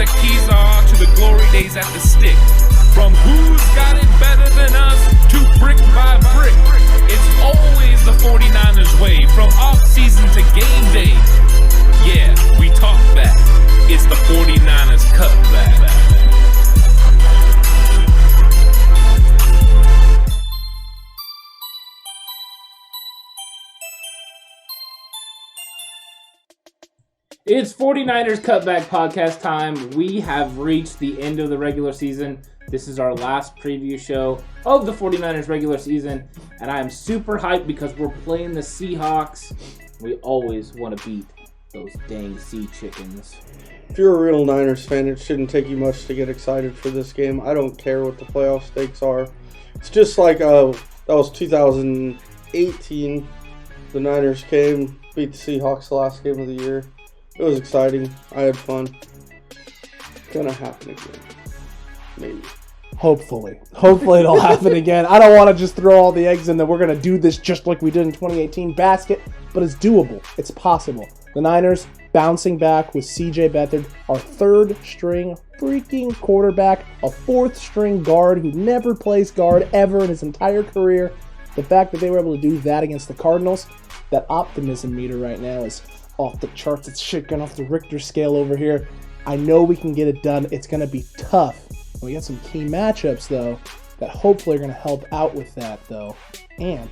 at Kezar to the glory days at the stick. From who's got it better than us to brick by brick. It's always the 49ers way, from off-season to game day. Yeah, we talk back. It's the 49ers Cutback. It's 49ers Cutback Podcast time. We have reached the end of the regular season. This is our last preview show of the 49ers regular season, and I am super hyped because we're playing the Seahawks. We always want to beat those dang sea chickens. If you're a real Niners fan, it shouldn't take you much to get excited for this game. I don't care what the playoff stakes are. It's just like that was 2018. The Niners came, beat the Seahawks the last game of the year. It was exciting. I had fun. Gonna happen again. Maybe. Hopefully it'll happen again. I don't want to just throw all the eggs in that we're going to do this just like we did in 2018 basket, but it's doable. It's possible. The Niners bouncing back with CJ Beathard, our third string freaking quarterback, a fourth string guard who never plays guard ever in his entire career. The fact that they were able to do that against the Cardinals, that optimism meter right now is off the charts. It's shit going off the Richter scale over here. I know we can get it done. It's going to be tough. We got some key matchups, though, that hopefully are going to help out with that, though. And,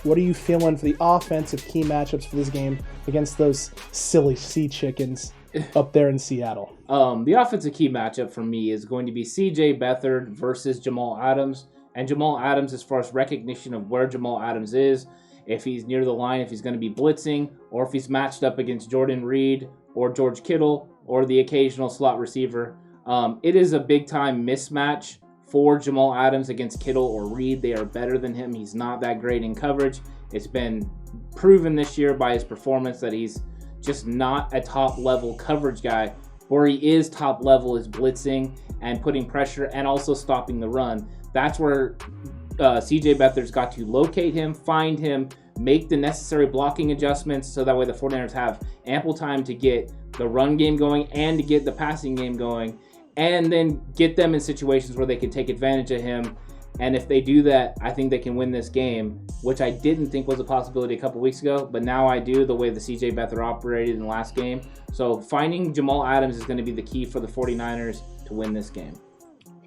what are you feeling for the offensive key matchups for this game against those silly sea chickens up there in Seattle? The offensive key matchup for me is going to be CJ Beathard versus Jamal Adams. And Jamal Adams, as far as recognition of where Jamal Adams is, if he's near the line, if he's going to be blitzing, or if he's matched up against Jordan Reed or George Kittle or the occasional slot receiver. It is a big-time mismatch for Jamal Adams against Kittle or Reed. They are better than him. He's not that great in coverage. It's been proven this year by his performance that he's just not a top-level coverage guy. Where he is top-level is blitzing and putting pressure and also stopping the run. That's where CJ Beathard's got to locate him, find him, make the necessary blocking adjustments so that way the 49ers have ample time to get the run game going and to get the passing game going, and then get them in situations where they can take advantage of him. And if they do that, I think they can win this game, which I didn't think was a possibility a couple weeks ago, but now I do, the way the CJ Beathard operated in the last game. So finding Jamal Adams is going to be the key for the 49ers to win this game.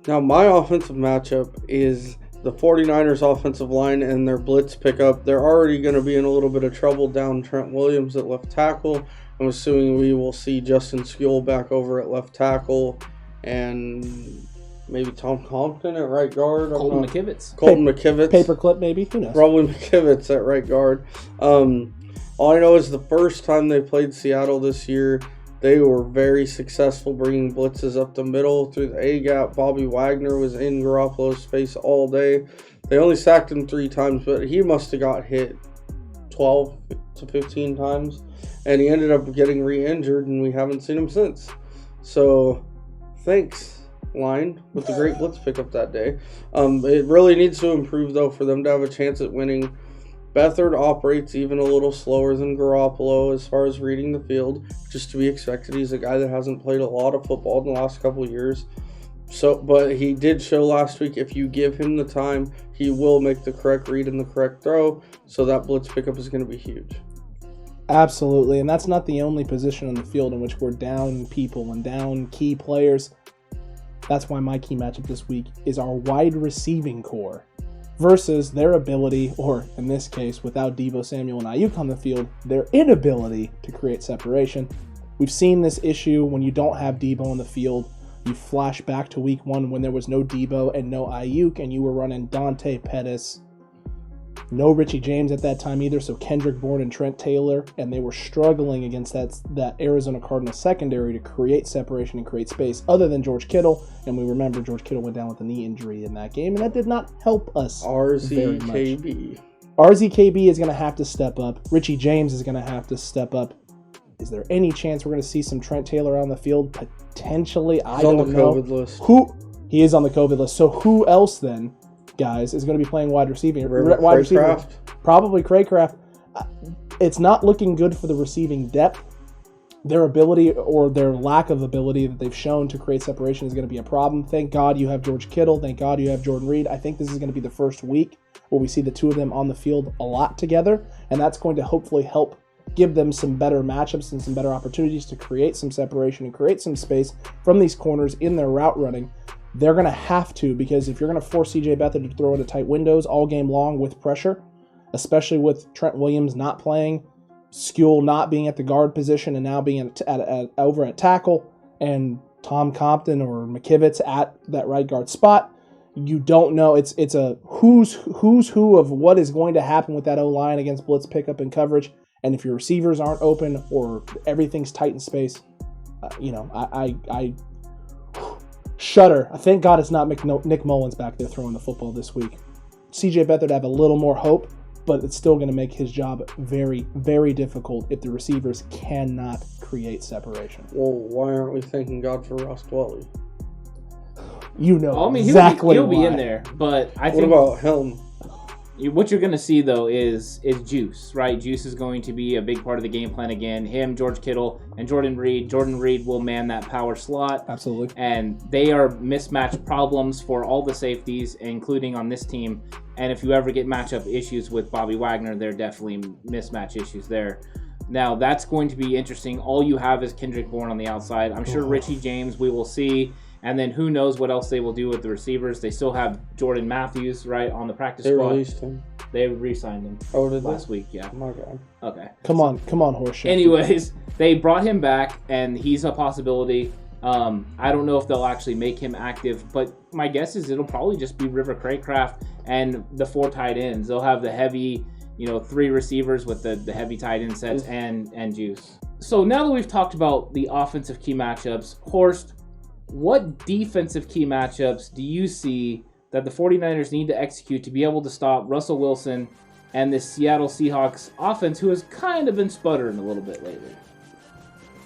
Now, my offensive matchup is the 49ers offensive line and their blitz pickup. They're already going to be in a little bit of trouble down Trent Williams at left tackle. I'm assuming we will see Justin Skule back over at left tackle and maybe Tom Compton at right guard. Colton McKivitz. Paperclip maybe, who knows? Probably McKivitz at right guard. All I know is the first time they played Seattle this year, they were very successful bringing blitzes up the middle through the A-gap. Bobby Wagner was in Garoppolo's face all day. They only sacked him 3 times, but he must have got hit 12 to 15 times. And he ended up getting re-injured, and we haven't seen him since. So, thanks, line, with the great blitz pickup that day. It really needs to improve, though, for them to have a chance at winning. Beathard operates even a little slower than Garoppolo as far as reading the field, just to be expected. He's a guy that hasn't played a lot of football in the last couple of years. But he did show last week, if you give him the time, he will make the correct read and the correct throw. So that blitz pickup is going to be huge. Absolutely, and that's not the only position on the field in which we're down people and down key players. That's why my key matchup this week is our wide receiving core versus their ability, or in this case, without Deebo Samuel and Ayuk on the field, their inability to create separation. We've seen this issue when you don't have Deebo on the field. You flash back to week 1 when there was no Deebo and no Ayuk, and you were running Dante Pettis. No Richie James at that time either, so Kendrick Bourne and Trent Taylor, and they were struggling against that Arizona Cardinals secondary to create separation and create space other than George Kittle, and we remember George Kittle went down with a knee injury in that game, and that did not help us very much. RZKB is going to have to step up. Richie James is going to have to step up. Is there any chance we're going to see some Trent Taylor on the field? Potentially, I don't know. He's on the COVID list. He is on the COVID list, so who else then, guys, is going to be playing wide receiver? Probably Craycraft. It's not looking good for the receiving depth. their ability or their lack of ability that they've shown to create separation is going to be a problem. Thank God you have George Kittle. Thank God you have Jordan Reed. I think this is going to be the first week where we see the two of them on the field a lot together, and that's going to hopefully help give them some better matchups and some better opportunities to create some separation and create some space from these corners in their route running. They're going to have to, because if you're going to force C.J. Beathard to throw into tight windows all game long with pressure, especially with Trent Williams not playing, Skule not being at the guard position and now being over at tackle, and Tom Compton or McKivitz at that right guard spot, you don't know. It's a who's who of what is going to happen with that O-line against blitz pickup and coverage. And if your receivers aren't open or everything's tight in space, I shudder. Thank God it's not Nick Mullins back there throwing the football this week. C.J. Beathard have a little more hope, but it's still going to make his job very, very difficult if the receivers cannot create separation. Well, why aren't we thanking God for Ross Dwelly? You know exactly he'll be in there, but I think... What about Helm? What you're going to see, though, is Juice, right? Juice is going to be a big part of the game plan again. Him, George Kittle, and Jordan Reed. Jordan Reed will man that power slot. Absolutely. And they are mismatch problems for all the safeties, including on this team. And if you ever get matchup issues with Bobby Wagner, there are definitely mismatch issues there. Now, that's going to be interesting. All you have is Kendrick Bourne on the outside. I'm sure Richie James we will see. And then who knows what else they will do with the receivers. They still have Jordan Matthews, right, on the practice squad. They released him. They re-signed him last week, yeah. Oh, my God. Okay. Come on, horseshit. Anyways, they brought him back, and he's a possibility. I don't know if they'll actually make him active, but my guess is it'll probably just be River Craycraft and the 4 tight ends. They'll have the heavy, 3 receivers with the heavy tight end sets and Juice. So now that we've talked about the offensive key matchups, Horst, what defensive key matchups do you see that the 49ers need to execute to be able to stop Russell Wilson and this Seattle Seahawks offense, who has kind of been sputtering a little bit lately?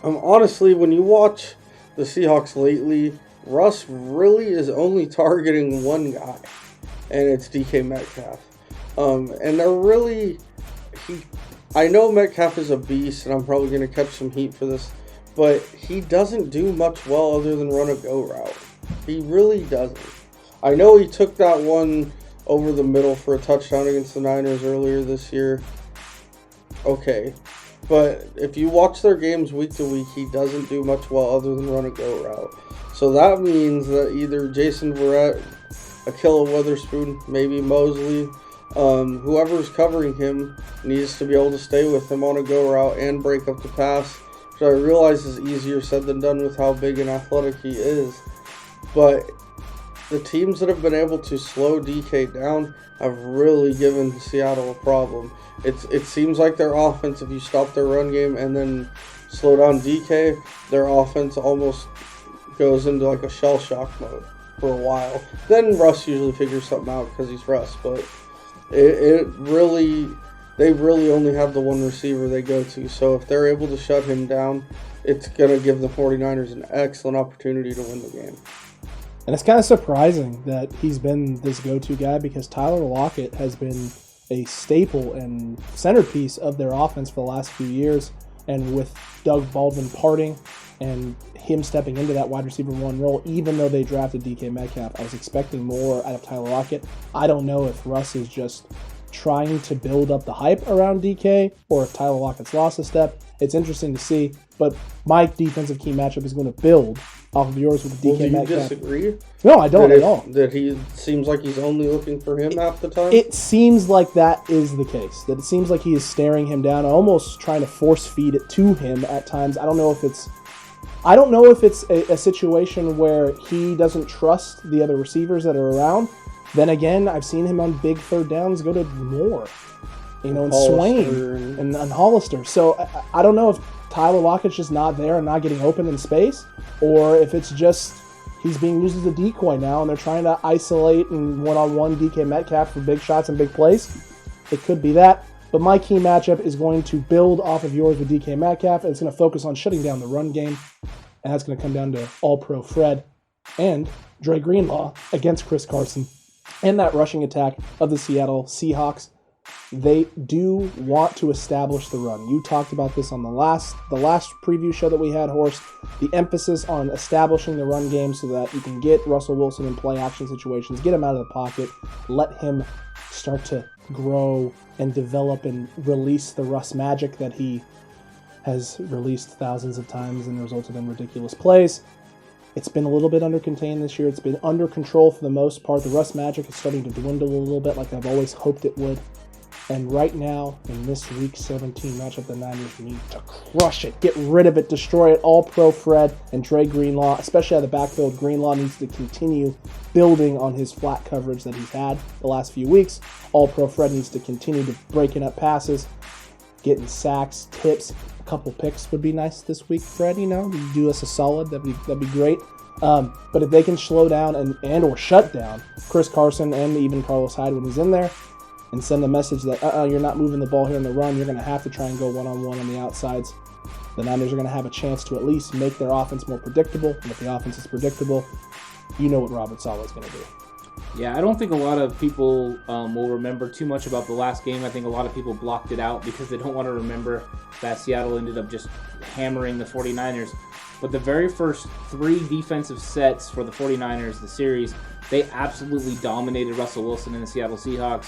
Honestly, when you watch the Seahawks lately, Russ really is only targeting one guy, and it's DK Metcalf. And they're really... I know Metcalf is a beast, and I'm probably going to catch some heat for this, but he doesn't do much well other than run a go route. He really doesn't. I know he took that one over the middle for a touchdown against the Niners earlier this year. Okay. But if you watch their games week to week, he doesn't do much well other than run a go route. So that means that either Jason Verrett, Akilla Witherspoon, maybe Mosley, whoever's covering him needs to be able to stay with him on a go route and break up the pass. Which I realize is easier said than done with how big and athletic he is. But the teams that have been able to slow DK down have really given Seattle a problem. It seems like their offense, if you stop their run game and then slow down DK, their offense almost goes into like a shell shock mode for a while. Then Russ usually figures something out because he's Russ. But they really only have the one receiver they go to. So if they're able to shut him down, it's going to give the 49ers an excellent opportunity to win the game. And it's kind of surprising that he's been this go-to guy, because Tyler Lockett has been a staple and centerpiece of their offense for the last few years. And with Doug Baldwin parting and him stepping into that wide receiver 1 role, even though they drafted DK Metcalf, I was expecting more out of Tyler Lockett. I don't know if Russ is just trying to build up the hype around DK or if Tyler Lockett's lost a step. It's interesting to see, but my defensive key matchup is going to build off of yours with DK Metcalf. Do you disagree? No, I don't at all. That he seems like he's only looking for him half the time? It seems like that is the case. That it seems like he is staring him down, almost trying to force feed it to him at times. I don't know if it's a situation where he doesn't trust the other receivers that are around. Then again, I've seen him on big third downs go to Moore, and Swain and Hollister. So I don't know if Tyler Lockett's just not there and not getting open in space, or if it's just he's being used as a decoy now and they're trying to isolate and one-on-one DK Metcalf for big shots and big plays. It could be that. But my key matchup is going to build off of yours with DK Metcalf, and it's going to focus on shutting down the run game, and that's going to come down to All-Pro Fred and Dre Greenlaw against Chris Carson and that rushing attack of the Seattle Seahawks. They do want to establish the run. You talked about this on the last preview show that we had, Horst. The emphasis on establishing the run game so that you can get Russell Wilson in play action situations, get him out of the pocket, let him start to grow and develop and release the Russ magic that he has released thousands of times and resulted in ridiculous plays. It's been a little bit under contained this year. It's been under control for the most part. The Russ magic is starting to dwindle a little bit like I've always hoped it would. And right now, in this Week 17 matchup, the Niners need to crush it, get rid of it, destroy it. All-Pro Fred and Dre Greenlaw, especially out of the backfield, Greenlaw needs to continue building on his flat coverage that he's had the last few weeks. All-Pro Fred needs to continue to breaking up passes, getting sacks, tips. A couple picks would be nice this week, Fred. You do us a solid. That'd be great. But if they can slow down and or shut down Chris Carson and even Carlos Hyde when he's in there, and send a message that, you're not moving the ball here in the run, you're going to have to try and go one-on-one on the outsides, the Niners are going to have a chance to at least make their offense more predictable. And if the offense is predictable, you know what Robert Saleh is going to do. Yeah, I don't think a lot of people will remember too much about the last game. I think a lot of people blocked it out because they don't want to remember that Seattle ended up just hammering the 49ers. But the very first 3 defensive sets for the 49ers, the series, they absolutely dominated Russell Wilson and the Seattle Seahawks.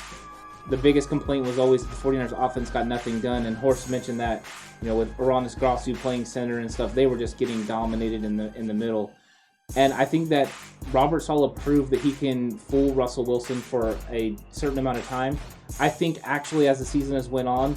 The biggest complaint was always the 49ers offense got nothing done, and Horst mentioned that, with Aranis Grossu playing center and stuff, they were just getting dominated in the middle. And I think that Robert Saleh proved that he can fool Russell Wilson for a certain amount of time. I think actually as the season has went on,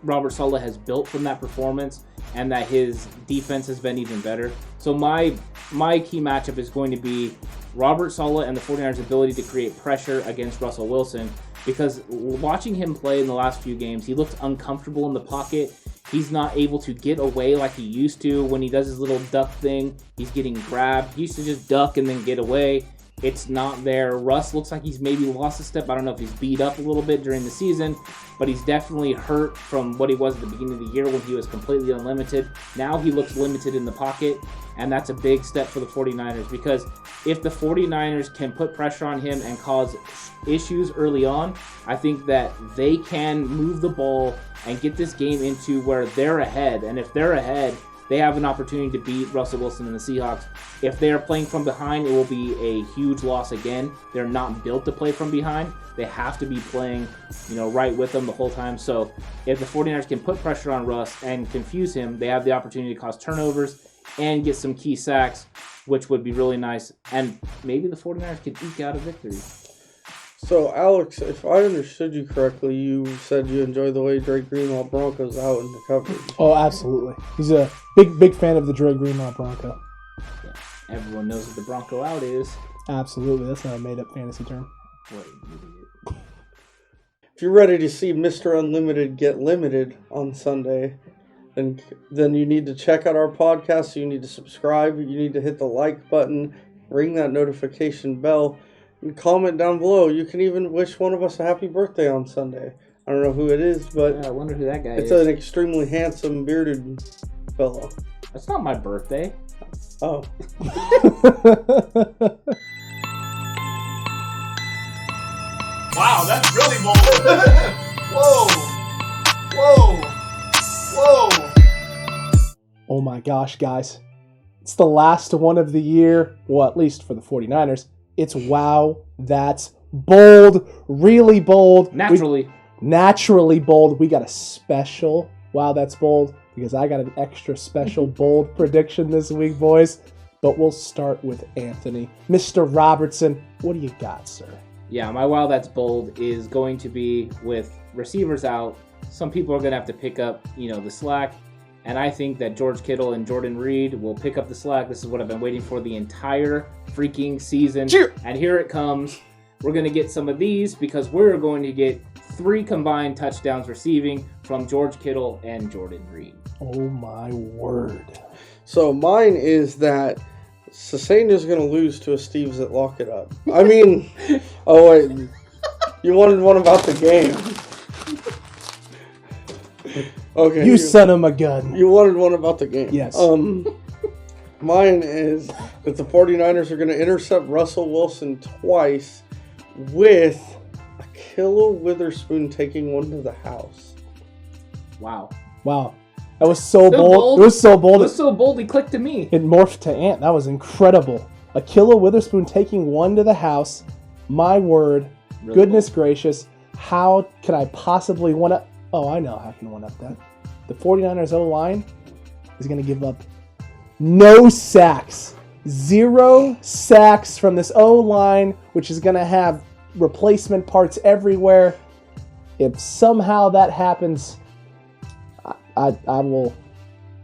Robert Saleh has built from that performance and that his defense has been even better. So my key matchup is going to be Robert Saleh and the 49ers' ability to create pressure against Russell Wilson, because watching him play in the last few games, he looked uncomfortable in the pocket. He's not able to get away like he used to. When he does his little duck thing, he's getting grabbed. He used to just duck and then get away. It's not there. Russ looks like he's maybe lost a step. I don't know if he's beat up a little bit during the season, but he's definitely hurt from what he was at the beginning of the year when he was completely unlimited. Now he looks limited in the pocket, and that's a big step for the 49ers, because if the 49ers can put pressure on him and cause issues early on, I think that they can move the ball and get this game into where they're ahead. And if they're ahead, they have an opportunity to beat Russell Wilson and the Seahawks. If they are playing from behind, it will be a huge loss again. They're not built to play from behind. They have to be playing, right with them the whole time. So if the 49ers can put pressure on Russ and confuse him, they have the opportunity to cause turnovers and get some key sacks, which would be really nice. And maybe the 49ers can eke out a victory. So, Alex, if I understood you correctly, you said you enjoy the way Dre Greenlaw Bronco's out in the coverage. Oh, absolutely. He's a big fan of the Dre Greenlaw Bronco. Yeah. Everyone knows what the Bronco out is. Absolutely. That's not a made-up fantasy term. What an idiot. If you're ready to see Mr. Unlimited get limited on Sunday, then you need to check out our podcast. You need to subscribe. You need to hit the like button, ring that notification bell, and comment down below. You can even wish one of us a happy birthday on Sunday. I don't know who it is, but yeah, I wonder who that guy is. It's an extremely handsome, bearded fellow. That's not my birthday. Oh. Wow, that's really bold. Whoa. Oh my gosh, guys. It's the last one of the year. Well, at least for the 49ers. It's wow, that's bold. Really bold. Naturally bold. We got a special wow, that's bold, because I got an extra special bold prediction this week, boys. But we'll start with Anthony. Mr. Robertson, what do you got, sir? Yeah, my wow that's bold is going to be with receivers out. Some people are going to have to pick up, the slack. And I think that George Kittle and Jordan Reed will pick up the slack. This is what I've been waiting for the entire freaking season. Cheer. And here it comes. We're going to get some of these because we're going to get 3 combined touchdowns receiving from George Kittle and Jordan Reed. Oh, my word. So mine is that Sasania's going to lose to Esteves at Lock It Up. I mean, oh, wait. You wanted one about the game. Okay. You son of a gun. You wanted one about the game. Yes. Mine is that the 49ers are going to intercept Russell Wilson twice with a Killa Witherspoon taking one to the house. Wow. That was so bold. It was so bold. It was so bold, he clicked to me. It morphed to Ant. That was incredible. Killa Witherspoon taking one to the house. My word. Really goodness gracious. How could I possibly one-up? Oh, I know how I can one-up that. The 49ers O-line is going to give up no sacks. 0 sacks from this O-line, which is going to have replacement parts everywhere. If somehow that happens, I will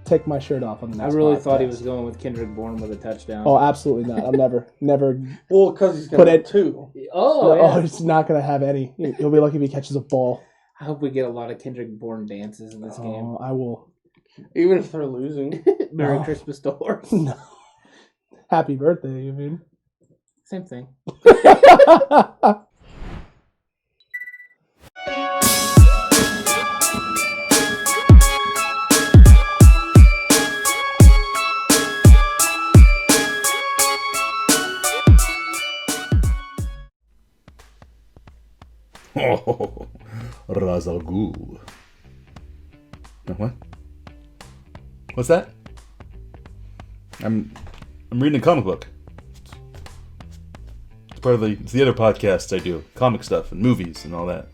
take my shirt off on the next I really podcast. thought he was going with Kendrick Bourne with a touchdown. Oh, absolutely not. I'll never. Well, because he's going to have 2. Oh, he's not going to have any. He'll be lucky if he catches a ball. I hope we get a lot of Kendrick Bourne dances in this game. I will. Even if they're losing. Merry Christmas to horse. No. Happy birthday, you mean? Same thing. Oh, Razalgul. What? What's that? I'm reading a comic book. It's the other podcasts I do. Comic stuff and movies and all that.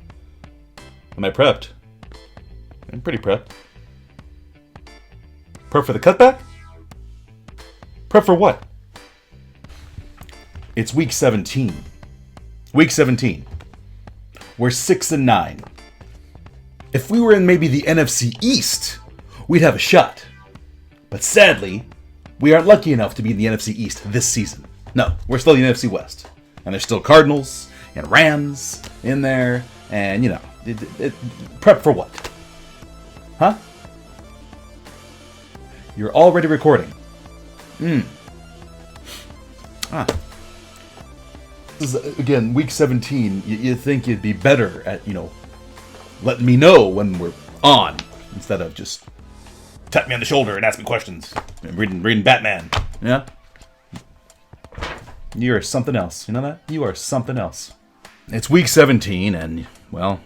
Am I prepped? I'm pretty prepped. Prep for the cutback? Prep for what? It's week 17. Week 17. We're 6-9. If we were in maybe the NFC East, we'd have a shot. But sadly, we aren't lucky enough to be in the NFC East this season. No, we're still in the NFC West. And there's still Cardinals and Rams in there. And, prep for what? Huh? You're already recording. This is, again, week 17. You think you'd be better at, letting me know when we're on, instead of just tap me on the shoulder and ask me questions. And reading Batman. Yeah? You're something else. You know that? You are something else. It's week 17, and, well,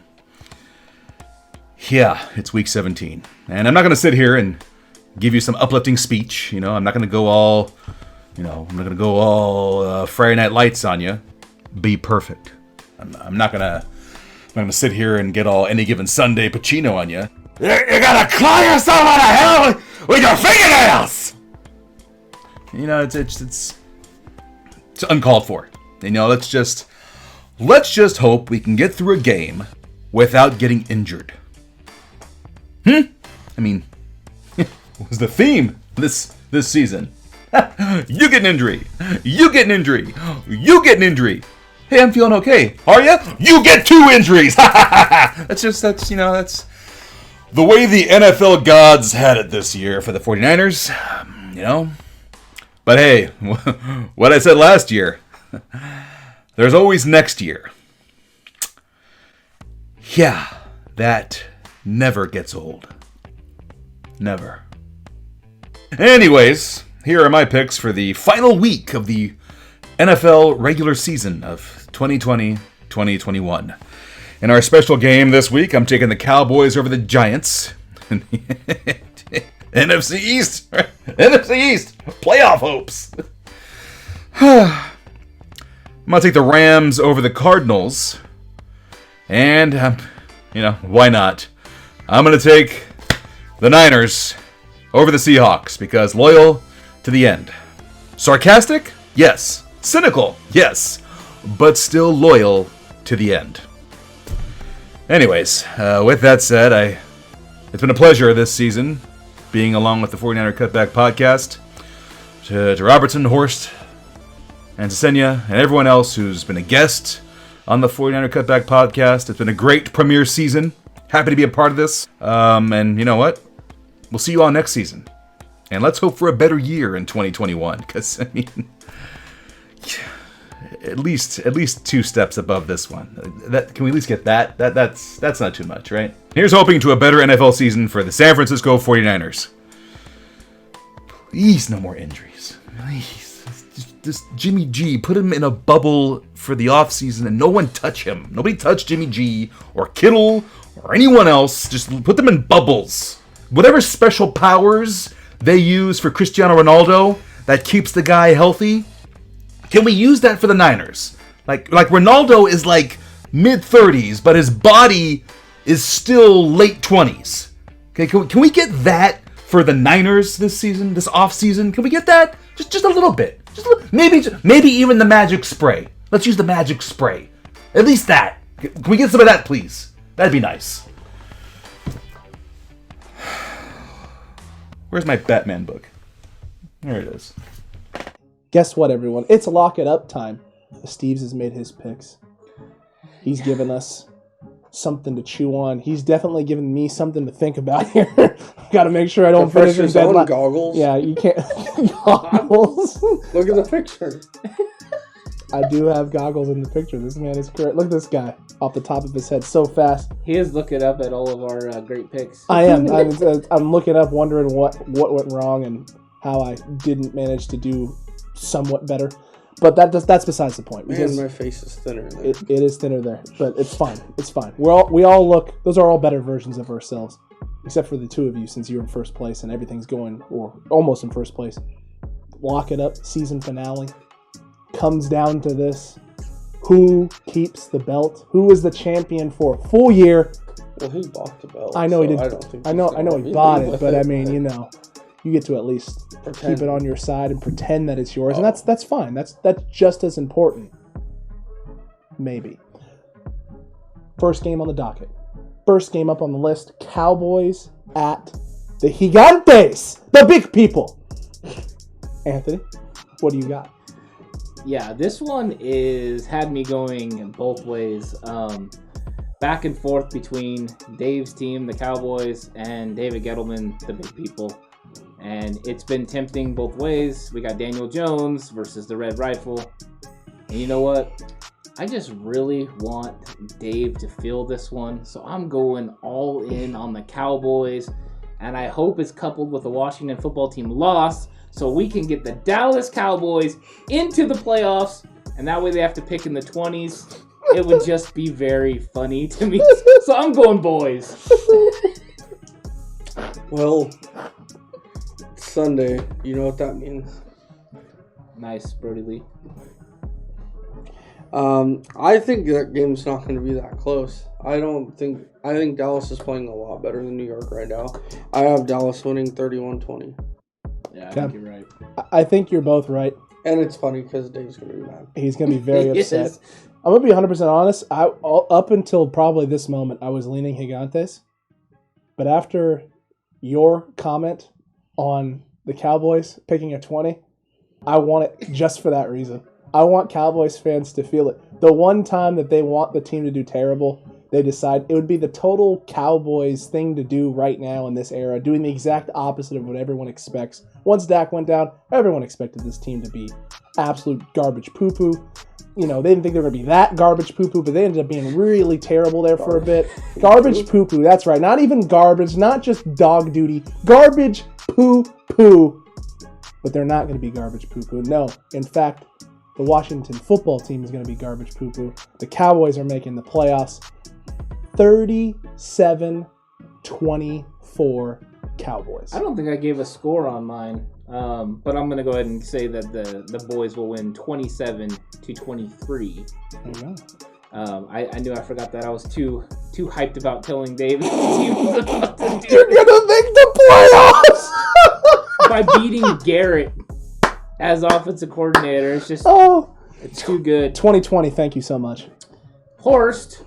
yeah, it's week 17. And I'm not going to sit here and give you some uplifting speech. I'm not going to go all, Friday Night Lights on you. Be perfect. I'm not gonna sit here and get all Any Given Sunday Pacino on you. You gotta claw yourself out of hell with your fingernails. It's uncalled for. Let's just hope we can get through a game without getting injured. I mean, was the theme this season? You get an injury. You get an injury. You get an injury. Hey, I'm feeling okay. Are you? You get 2 injuries. That's the way the NFL gods had it this year for the 49ers, But hey, what I said last year, there's always next year. Yeah, that never gets old. Never. Anyways, here are my picks for the final week of the NFL regular season of 2020-2021. In our special game this week, I'm taking the Cowboys over the Giants. NFC East! NFC East! Playoff hopes! I'm going to take the Rams over the Cardinals. And, why not? I'm going to take the Niners over the Seahawks, because loyal to the end. Sarcastic? Yes. Cynical? Yes. But still loyal to the end. Anyways, with that said, it's been a pleasure this season being along with the 49er Cutback Podcast. To Robertson, Horst, and Sesenia, and everyone else who's been a guest on the 49er Cutback Podcast. It's been a great premiere season. Happy to be a part of this. And you know what? We'll see you all next season. And let's hope for a better year in 2021. Because, at least 2 steps above this one. Can we at least get that? That's not too much, right? Here's hoping to a better NFL season for the San Francisco 49ers. Please, no more injuries. Please. this Jimmy G, put him in a bubble for the offseason and no one touch him. Nobody touch Jimmy G or Kittle or anyone else. Just put them in bubbles. Whatever special powers they use for Cristiano Ronaldo that keeps the guy healthy, can we use that for the Niners? Like Ronaldo is like mid-30s, but his body is still late 20s. Okay, can we get that for the Niners this season, this offseason? Can we get that? Just a little bit. Maybe even the magic spray. Let's use the magic spray. At least that. Can we get some of that, please? That'd be nice. Where's my Batman book? There it is. Guess what, everyone? It's lock it up time. Esteves has made his picks. He's given us something to chew on. He's definitely given me something to think about here. Got to make sure I don't finish in deadline. Goggles. Yeah, you can't. Goggles. Look at the picture. I do have goggles in the picture. This man is correct. Look at this guy off the top of his head, so fast. He is looking up at all of our great picks. I am. I'm looking up, wondering what went wrong and how I didn't manage to do somewhat better. But that's besides the point. Man, my face is thinner there. It is thinner there, but it's fine. It's fine. We all look. Those are all better versions of ourselves, except for the two of you, since you're in first place and everything's going or almost in first place. Lock it up. Season finale comes down to this: who keeps the belt? Who is the champion for a full year? Well, he bought the belt. I know he did. I don't think. I know he bought it, but I mean, you get to at least keep it on your side and pretend that it's yours, and that's fine. That's just as important. Maybe. First game on the docket. First game up on the list. Cowboys at the Gigantes, the big people. Anthony, what do you got? Yeah, this one had me going both ways. Back and forth between Dave's team, the Cowboys, and David Gettleman, the big people. And it's been tempting both ways. We got Daniel Jones versus the Red Rifle. And you know what? I just really want Dave to feel this one. So I'm going all in on the Cowboys. And I hope it's coupled with the Washington football team loss so we can get the Dallas Cowboys into the playoffs. And that way they have to pick in the 20s. It would just be very funny to me. So I'm going boys. Well, Sunday, you know what that means. Nice, Brody Lee. I think that game's not going to be that close. I think Dallas is playing a lot better than New York right now. I have Dallas winning 31-20. Yeah, I think you're right. I think you're both right. And it's funny because Dave's going to be mad. He's going to be very upset. Yes. I'm going to be 100% honest. Up until probably this moment, I was leaning Gigantes. But after your comment on the Cowboys picking a 20, I want it just for that reason. I want Cowboys fans to feel it. The one time that they want the team to do terrible, they decide it would be the total Cowboys thing to do right now in this era, doing the exact opposite of what everyone expects. Once Dak went down, everyone expected this team to be absolute garbage poo-poo. They didn't think they were going to be that garbage poo-poo, but they ended up being really terrible there for a bit. Garbage poo-poo, that's right. Not even garbage, not just dog duty. Garbage poo-poo. But they're not going to be garbage poo-poo. No, in fact, the Washington football team is going to be garbage poo-poo. The Cowboys are making the playoffs. 37-24 Cowboys. I don't think I gave a score on mine, but I'm going to go ahead and say that the boys will win 27-23. There you go. I knew I forgot that. I was too hyped about telling Dave his team was about to do You're going to make the playoffs! by beating Garrett as offensive coordinator. It's just it's too good. 2020, thank you so much. Horst,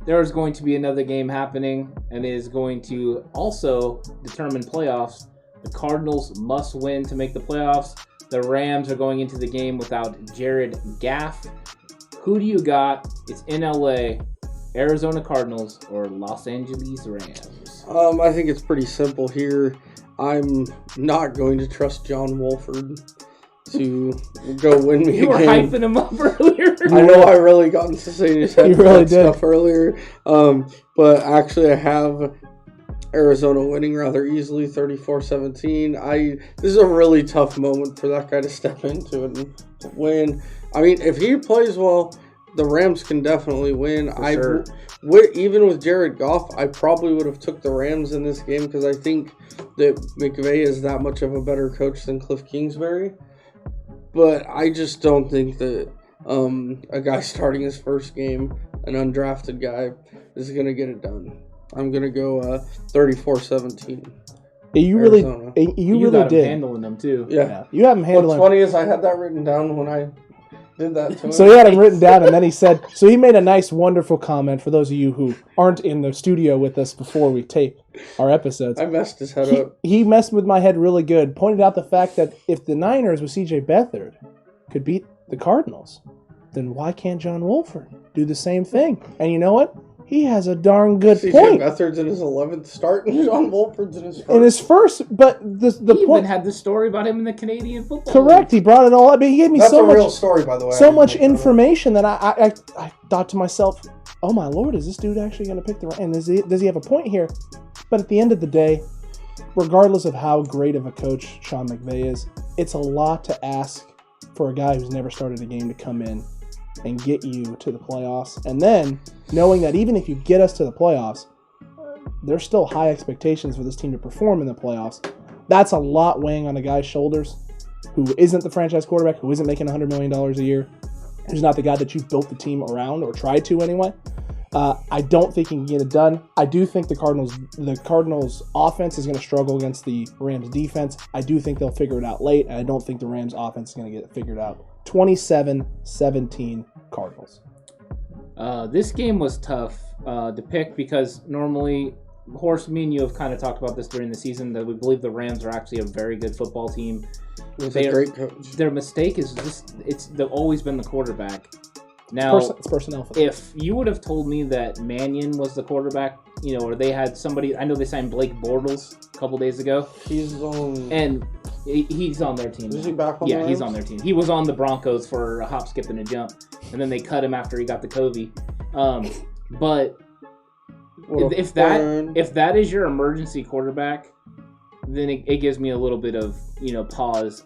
there is going to be another game happening, and it is going to also determine playoffs. The Cardinals must win to make the playoffs. The Rams are going into the game without Jared Goff. Who do you got? It's in LA, Arizona Cardinals or Los Angeles Rams? I think it's pretty simple here. I'm not going to trust John Wolford to go win me You a were game. hyping him up earlier. I know I really got into saying his head You really that did. stuff earlier. But actually I have Arizona winning rather easily, 34-17. This is a really tough moment for that guy to step into and win. I mean, if he plays well, the Rams can definitely win. Sure. Even with Jared Goff, I probably would have took the Rams in this game because I think that McVay is that much of a better coach than Cliff Kingsbury. But I just don't think that a guy starting his first game, an undrafted guy, is going to get it done. I'm going to go 34-17. You Arizona. really got him did. handling them, too. Yeah. You have him handling. What's funny is I had that written down when I did that to him. So he had him written down, and then he said, so he made a nice, wonderful comment for those of you who aren't in the studio with us before we tape our episodes. I messed his head up. He messed with my head really good, pointed out the fact that if the Niners with C.J. Beathard could beat the Cardinals, then why can't John Wolford do the same thing? And you know what? He has a darn good C.J. point. Beathard's in his 11th start, and John Wolford's in his first. In his first, but the He point... even had the story about him in the Canadian football. Correct, he brought it all up. But he gave me That's so a much... real story, by the way. So much information that I thought to myself, oh my Lord, is this dude actually going to pick the right? And does he have a point here? But at the end of the day, regardless of how great of a coach Sean McVay is, it's a lot to ask for a guy who's never started a game to come in and get you to the playoffs. And then knowing that even if you get us to the playoffs, there's still high expectations for this team to perform in the playoffs. That's a lot weighing on a guy's shoulders who isn't the franchise quarterback, who isn't making $100 million a year, who's not the guy that you've built the team around or tried to anyway. I don't think he can get it done. I do think the Cardinals offense is going to struggle against the Rams defense. I do think they'll figure it out late, and I don't think the Rams offense is going to get it figured out. 27-17 Cardinals. This game was tough to pick because normally, Horst, me and you have kind of talked about this during the season, that we believe the Rams are actually a very good football team. He's a great coach. Their mistake is they've always been the quarterback. Now, It's personnel for them. if you would have told me that Mannion was the quarterback, or they had somebody, I know they signed Blake Bortles a couple days ago, He's on. and he's on their team. Is now. he back on? Yeah, the he's Rams? on their team. He was on the Broncos for a hop, skip, and a jump, and then they cut him after he got the COVID. But if that is your emergency quarterback, then it gives me a little bit of pause.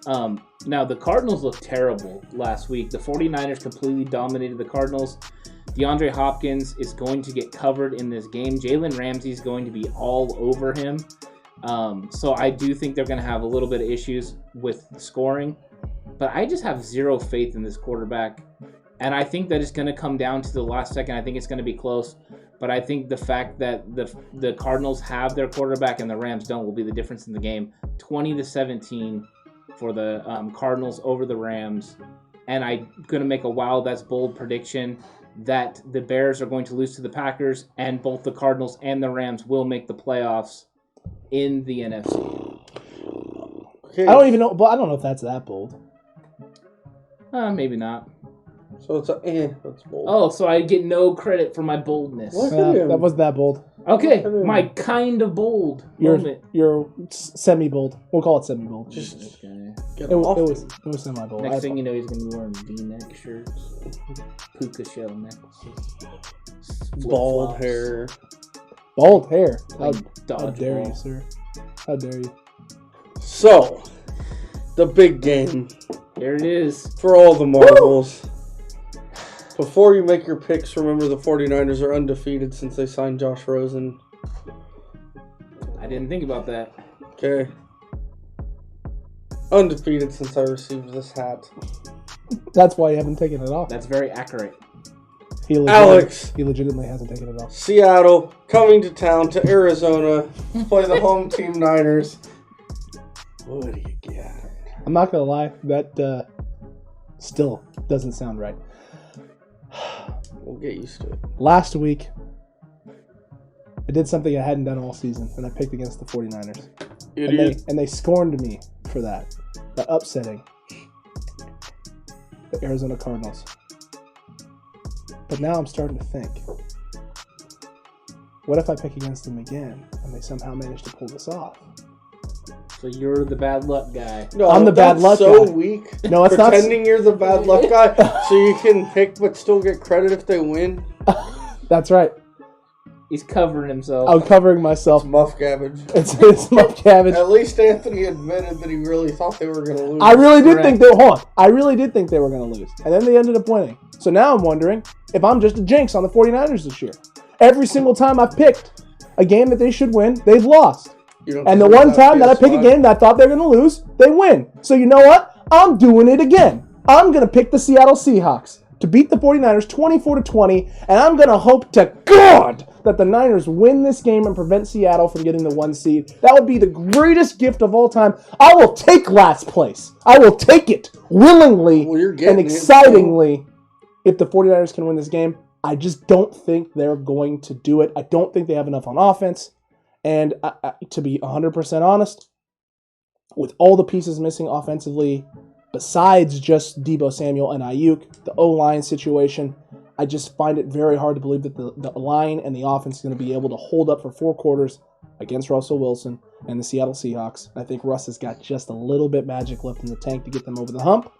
Now the Cardinals looked terrible last week. The 49ers completely dominated the Cardinals. DeAndre Hopkins is going to get covered in this game. Jalen Ramsey is going to be all over him. So I do think they're going to have a little bit of issues with scoring. But I just have zero faith in this quarterback. And I think that it's going to come down to the last second. I think it's going to be close. But I think the fact that the Cardinals have their quarterback and the Rams don't will be the difference in the game. 20-17 for the Cardinals over the Rams. And I'm going to make a wild, that's bold prediction that the Bears are going to lose to the Packers, and both the Cardinals and the Rams will make the playoffs in the NFC. Okay. I don't even know, but I don't know if that's that bold. Maybe not. So it's that's bold. Oh, so I get no credit for my boldness. What? Look at him. That wasn't that bold. Okay, my kind of bold moment. You're semi-bold. We'll call it semi-bold. Just Okay. get It off. was semi-bold. Next thing you know, he's going to be wearing V-neck shirts, puka shell necklaces, Bald flip-flops, hair. Bald hair. like How dare you, dodgeball. sir? How dare you? So, the big game There it is. for all the marbles. Before you make your picks, remember the 49ers are undefeated since they signed Josh Rosen. I didn't think about that. Okay. Undefeated since I received this hat. That's why you haven't taken it off. That's very accurate. He Alex. legitimately hasn't taken it off. Seattle coming to town to Arizona to play the home team Niners. What do you got? I'm not gonna lie, that still doesn't sound right. We'll get used to it. Last week, I did something I hadn't done all season, and I picked against the 49ers. And they scorned me for that. By upsetting the Arizona Cardinals. But now I'm starting to think, what if I pick against them again, and they somehow manage to pull this off? So you're the bad luck guy. No, I'm the bad that's luck so guy. weak. No, it's not. Pretending you're the bad luck guy so you can pick but still get credit if they win. That's right. He's covering himself. I'm covering myself. It's muff cabbage. It's muff cabbage. At least Anthony admitted that he really thought they were going to lose. I really did Correct. think they hold on. I really did think they were going to lose. And then they ended up winning. So now I'm wondering if I'm just a jinx on the 49ers this year. Every single time I've picked a game that they should win, they've lost. And the one time that I pick a game that I thought they were going to lose, they win. So you know what? I'm doing it again. I'm going to pick the Seattle Seahawks to beat the 49ers 24-20, and I'm going to hope to God that the Niners win this game and prevent Seattle from getting the 1 seed. That would be the greatest gift of all time. I will take last place. I will take it willingly and excitingly if the 49ers can win this game. I just don't think they're going to do it. I don't think they have enough on offense. And to be 100% honest, with all the pieces missing offensively, besides just Deebo Samuel and Ayuk, the O-line situation, I just find it very hard to believe that the line and the offense is going to be able to hold up for 4 quarters against Russell Wilson and the Seattle Seahawks. I think Russ has got just a little bit magic left in the tank to get them over the hump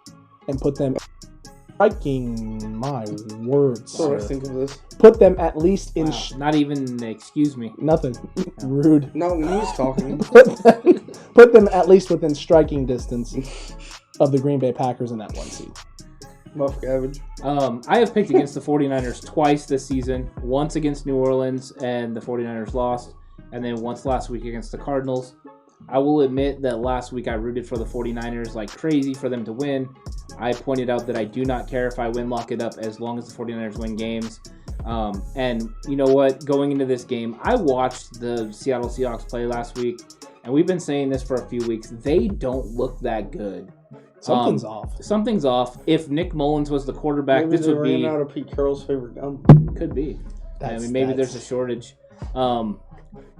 and put them, striking my words, So I think of this. put them at least in... Wow, not even, excuse me. Nothing. Rude. No, when he's talking. Put them at least within striking distance of the Green Bay Packers in that 1 seed. Muff cabbage. I have picked against the 49ers twice this season. Once against New Orleans, and the 49ers lost. And then once last week against the Cardinals. I will admit that last week I rooted for the 49ers like crazy for them to win. I pointed out that I do not care if I win lock it up as long as the 49ers win games. And you know what? Going into this game, I watched the Seattle Seahawks play last week. And we've been saying this for a few weeks. They don't look that good. Something's off. Something's off. If Nick Mullins was the quarterback, Maybe this they would be... ran out of Pete Carroll's favorite gum. Could be. That's- Maybe there's a shortage.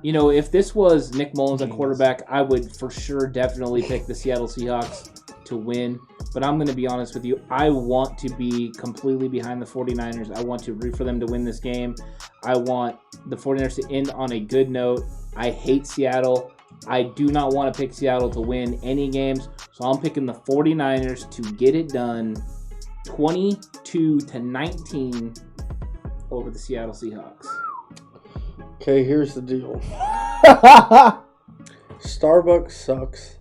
You know, if this was Nick Mullins at quarterback, I would for sure definitely pick the Seattle Seahawks to win. But I'm going to be honest with you. I want to be completely behind the 49ers. I want to root for them to win this game. I want the 49ers to end on a good note. I hate Seattle. I do not want to pick Seattle to win any games. So I'm picking the 49ers to get it done 22-19 over the Seattle Seahawks. Okay, here's the deal. Starbucks sucks.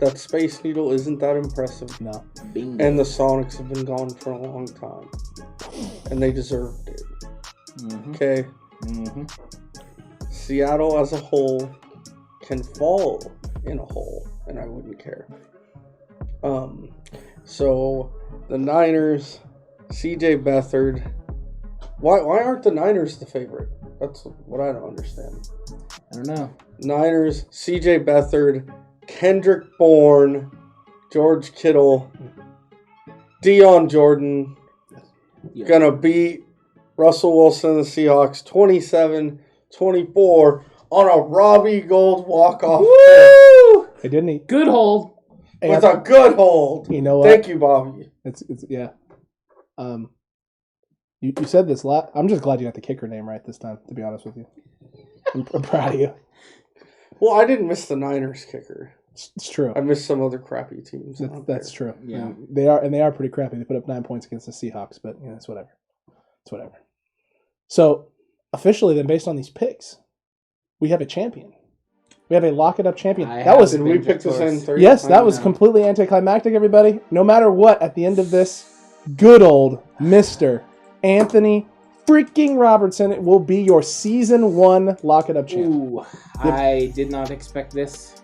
That Space Needle isn't that impressive. No. Bingo. And the Sonics have been gone for a long time. And they deserved it. Mm-hmm. Okay? Mm-hmm. Seattle as a whole can fall in a hole, and I wouldn't care. So the Niners, CJ Beathard. Why aren't the Niners the favorite? That's what I don't understand. I don't know. Niners, CJ Beathard, Kendrick Bourne, George Kittle, Deion Jordan, Yeah. gonna beat Russell Wilson and the Seahawks 27-24 on a Robbie Gold walk-off Woo! Hey, didn't he? Good hold. with a good hold. You know what? Thank you, Bobby. It's yeah. You said this lot. I'm just glad you got the kicker name right this time, to be honest with you. I'm proud of you. Well, I didn't miss the Niners kicker. It's true. I missed some other crappy teams. That's true. Yeah. And they are pretty crappy. They put up 9 points against the Seahawks, but you know, it's whatever. It's whatever. So officially, then, based on these picks, we have a champion. We have a lock it up champion. Did we pick the same 30? Yes, that was completely anticlimactic, everybody. No matter what, at the end of this, good old Mr. Anthony freaking Robertson will be your season 1 lock it up champion. Ooh, I did not expect this.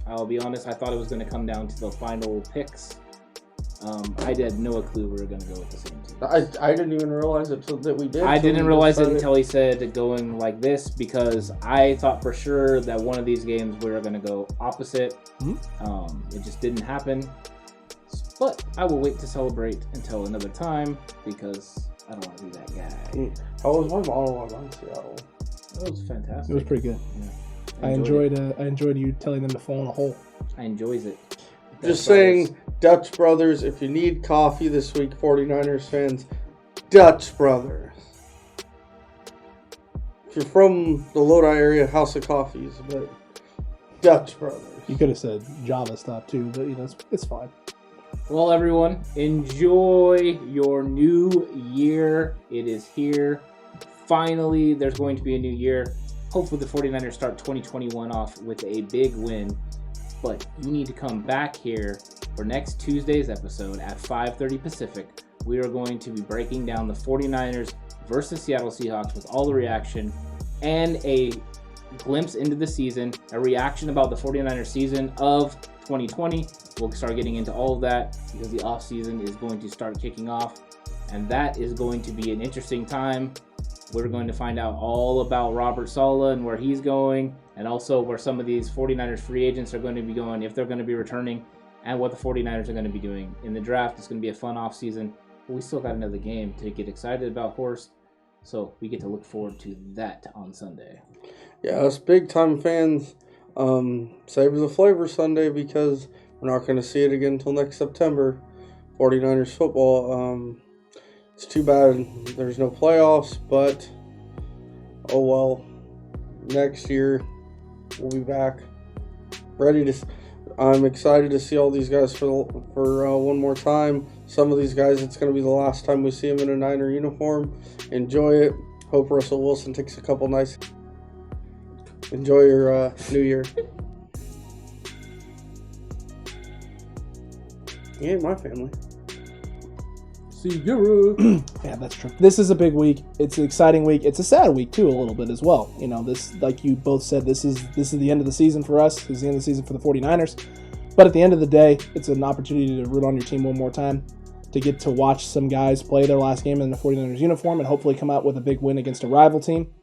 I'll be honest. I thought it was going to come down to the final picks. I had no clue we were going to go with the same team. I didn't even realize it that we did. I till didn't we realize it decided. until he said going like this, because I thought for sure that one of these games we were going to go opposite. Mm-hmm. It just didn't happen. But I will wait to celebrate until another time, because I don't want to be that guy. How was my monologue on Seattle? That was fantastic. It was pretty good. Yeah. I enjoyed you telling them to fall in a hole. I enjoys it. Just saying, Dutch Brothers, if you need coffee this week, 49ers fans, Dutch Brothers. If you're from the Lodi area, House of Coffees, but Dutch Brothers. You could have said Java stuff too, but you know it's fine. Well, everyone, enjoy your new year. It is here. finally, there's going to be a new year. Hopefully the 49ers start 2021 off with a big win. But you need to come back here for next Tuesday's episode at 5:30 Pacific. We are going to be breaking down the 49ers versus Seattle Seahawks with all the reaction and a glimpse into the season, a reaction about the 49ers season of 2020. We'll start getting into all of that because the offseason is going to start kicking off, and that is going to be an interesting time. We're going to find out all about Robert Saleh and where he's going, and also where some of these 49ers free agents are going to be going, if they're going to be returning, and what the 49ers are going to be doing in the draft. It's going to be a fun offseason, but we still got another game to get excited about, Horst. So we get to look forward to that on Sunday. Yeah, us big-time fans, save the flavor Sunday because we're not going to see it again until next September. 49ers football. It's too bad there's no playoffs, but oh well. Next year, we'll be back. I'm excited to see all these guys for one more time. Some of these guys, it's going to be the last time we see them in a Niner uniform. Enjoy it. Hope Russell Wilson takes a couple nice. Enjoy your New Year. He ain't my family. See you. Yeah, that's true. This is a big week. It's an exciting week. It's a sad week too, a little bit as well. You know, this, like you both said, this is the end of the season for us. This is the end of the season for the 49ers. But at the end of the day, it's an opportunity to root on your team one more time, to get to watch some guys play their last game in the 49ers uniform and hopefully come out with a big win against a rival team.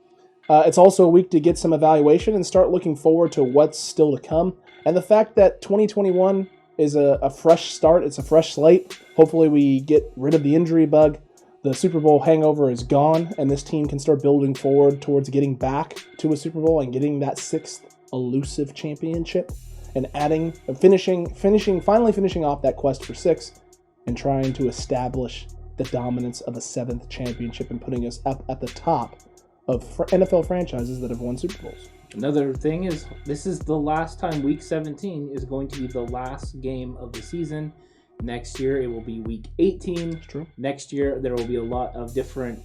It's also a week to get some evaluation and start looking forward to what's still to come. And the fact that 2021 is a fresh start. It's a fresh slate. Hopefully we get rid of the injury bug. The Super Bowl hangover is gone, and this team can start building forward towards getting back to a Super Bowl and getting that 6th elusive championship and finally finishing off that quest for 6 and trying to establish the dominance of a 7th championship and putting us up at the top of NFL franchises that have won Super Bowls. Another thing is, this is the last time Week 17 is going to be the last game of the season. Next year, it will be Week 18. That's true. Next year, there will be a lot of different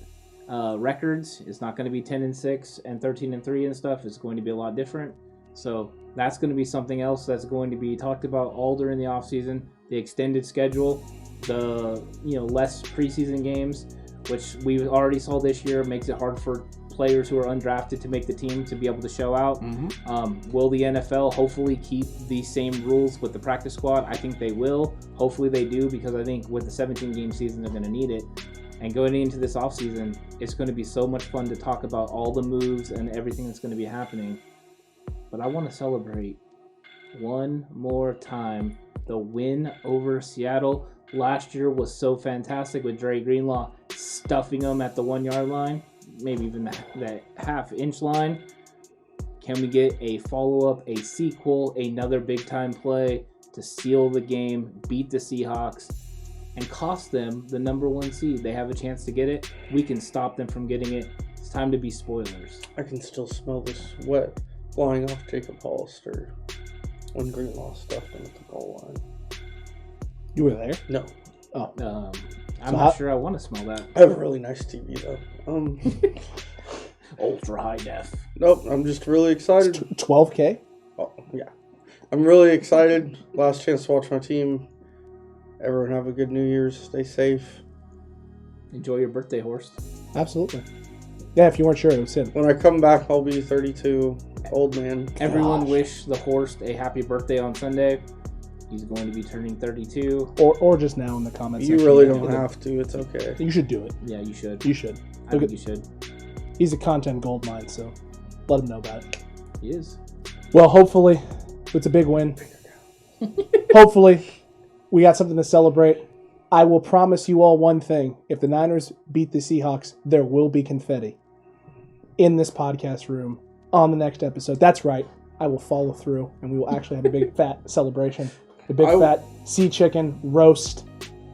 records. It's not going to be 10-6 and 13-3 and stuff. It's going to be a lot different. So that's going to be something else that's going to be talked about all during the offseason. The extended schedule, the less preseason games, which we already saw this year, makes it hard for players who are undrafted to make the team to be able to show out. Will the NFL hopefully keep the same rules with the practice squad? I think they will. Hopefully they do, because I think with the 17-game season, they're going to need it. And going into this offseason, it's going to be so much fun to talk about all the moves and everything that's going to be happening. But I want to celebrate one more time the win over Seattle. Last year was so fantastic with Dre Greenlaw stuffing them at the 1-yard line, maybe even that half-inch line. Can we get a follow-up, a sequel, another big-time play to seal the game, beat the Seahawks, and cost them the number 1 seed? They have a chance to get it. We can stop them from getting it. It's time to be spoilers. I can still smell the sweat flying off Jacob Hollister when Greenlaw stuffed him at the goal line. You were there? No. Oh. I'm not sure I want to smell that. I have a really nice TV, though. Ultra high def. Nope, I'm just really excited. 12K? Oh, yeah. I'm really excited. Last chance to watch my team. Everyone have a good New Year's. Stay safe. Enjoy your birthday, Horst. Absolutely. Yeah, if you weren't sure, it was him. When I come back, I'll be 32. Old man. Everyone wish the Horst a happy birthday on Sunday. He's going to be turning 32. Or just now in the comments section. You really don't have to. It's okay. You should do it. Yeah, you should. You should. I think you should. He's a content gold mine, so let him know about it. He is. Well, hopefully, it's a big win. Hopefully, we got something to celebrate. I will promise you all one thing. If the Niners beat the Seahawks, there will be confetti in this podcast room on the next episode. That's right. I will follow through, and we will actually have a big fat celebration. A big fat sea chicken roast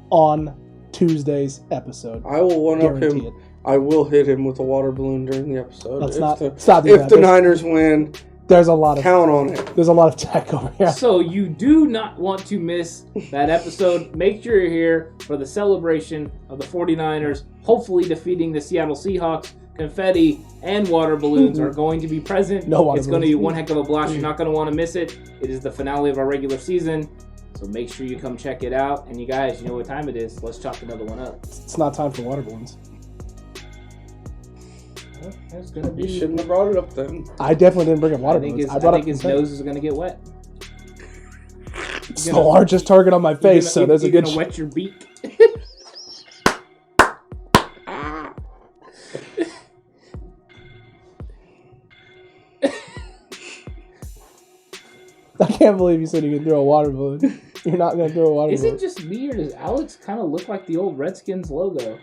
on Tuesday's episode. I will one-up Guarantee him. it. I will hit him with a water balloon during the episode. Let's if not the, stop doing if that. the Niners win, There's a lot of count on it. There's a lot of tech over here. So you do not want to miss that episode. Make sure you're here for the celebration of the 49ers, hopefully defeating the Seattle Seahawks, confetti, and water balloons are going to be present. No water It's going to be balloons. one heck of a blast. You're not going to want to miss it. It is the finale of our regular season, so make sure you come check it out. And you guys, you know what time it is. Let's chalk another one up. It's not time for water balloons. It's gonna be. You shouldn't have brought it up then. I definitely didn't bring up water I think balloons. his, brought I up think his confetti. nose is going to get wet. It's the largest target on my face, so there's a you're good. You're going to wet your beak. I can't believe you said you could throw a water balloon. You're not gonna throw a water Is balloon. it just me, or does Alex kind of look like the old Redskins logo?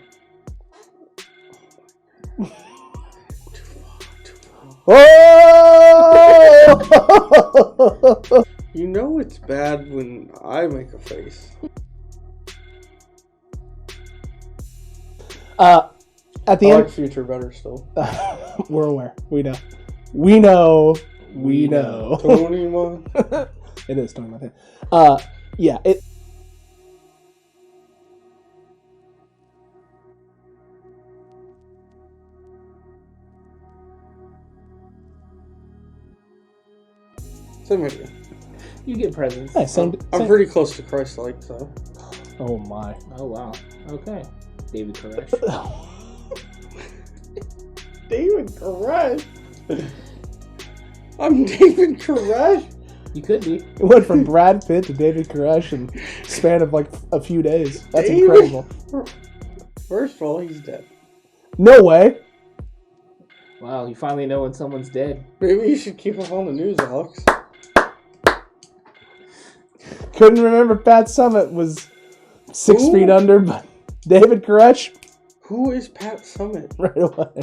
Oh! You know it's bad when I make a face. At the I end, like Future better still. we're aware. We know. We know. We know. Tony Mon. It is Tony Montana. Yeah. It. Same idea. You get presents. Hey, same, I'm same- pretty close to Christ-like, so. Oh my. Oh, wow. Okay. David Koresh. David Koresh. I'm David Koresh. You could be. It went from Brad Pitt to David Koresh in span of like a few days. That's David? incredible. First of all, he's dead. No way. Wow, you finally know when someone's dead. Maybe you should keep up on the news, Alex. Couldn't remember Pat Summitt was 6 Ooh. feet under, but David Koresh Who is Pat Summitt? right away.